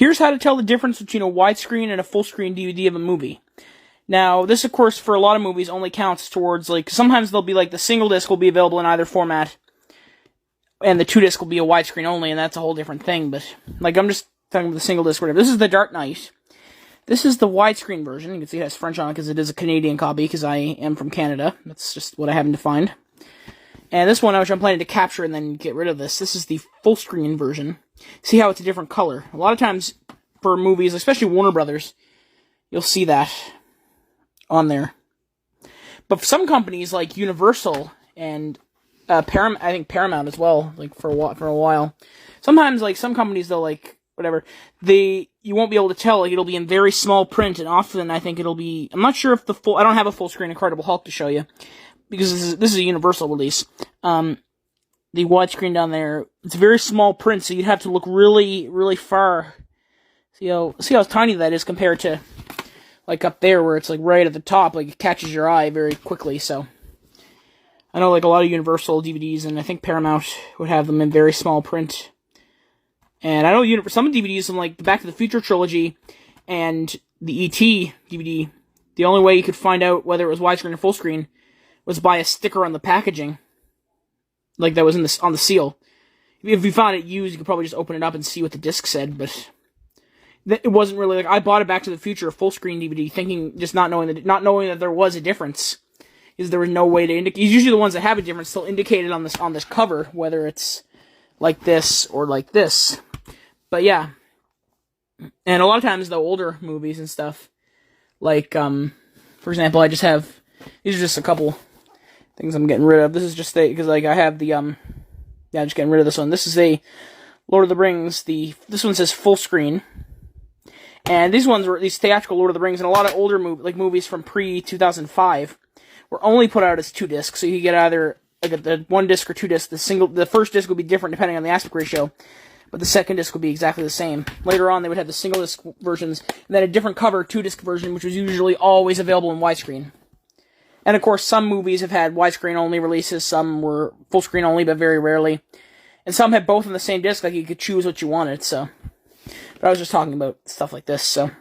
Here's how to tell the difference between a widescreen and a full-screen DVD of a movie. Now, this, of course, for a lot of movies only counts towards, like, sometimes they'll be, like, the single disc will be available in either format, and the 2-disc will be a widescreen only, and that's a whole different thing, but, like, I'm just talking about the single disc, whatever. This is The Dark Knight. This is the widescreen version. You can see it has French on it because it is a Canadian copy, because I am from Canada. That's just what I happen to find. And this one, which I'm planning to capture and then get rid of this is the full-screen version. See how it's a different color. A lot of times, for movies, especially Warner Brothers, you'll see that on there. But for some companies, like Universal and Paramount, I think Paramount as well, like for a while. Sometimes, like, some companies, they'll, like, whatever, you won't be able to tell, like, it'll be in very small print, and often I think it'll be, I'm not sure if I don't have a full-screen Incredible Hulk to show you, because this is a Universal release. The widescreen down there, it's very small print, so you'd have to look really, really far. See how tiny that is compared to, like, up there, where it's, like, right at the top, like, it catches your eye very quickly, so. I know, like, a lot of Universal DVDs, and I think Paramount would have them in very small print. And I know some DVDs from, like, the Back to the Future trilogy and the E.T. DVD, the only way you could find out whether it was widescreen or full screen was by a sticker on the packaging, like that was on the seal. If you found it used, you could probably just open it up and see what the disc said, but it wasn't really, like, I bought a Back to the Future full screen DVD thinking, just not knowing that there was a difference, is there was no way to indicate. Usually the ones that have a difference still indicated on this cover, whether it's like this or like this. But yeah, and a lot of times the older movies and stuff, like, for example, these are just a couple things I'm getting rid of. This is just because, like, I have just getting rid of this one. This is a Lord of the Rings, this one says full screen, and these ones were, these theatrical Lord of the Rings, and a lot of older movies from pre-2005 were only put out as 2 discs, so you could get either, like, the 1 disc or 2 discs. The first disc would be different depending on the aspect ratio, but the second disc would be exactly the same. Later on, they would have the single disc versions, and then a different cover 2-disc version, which was usually always available in widescreen. And of course, some movies have had widescreen only releases, some were full screen only, but very rarely. And some had both on the same disc, like you could choose what you wanted, so. But I was just talking about stuff like this, so.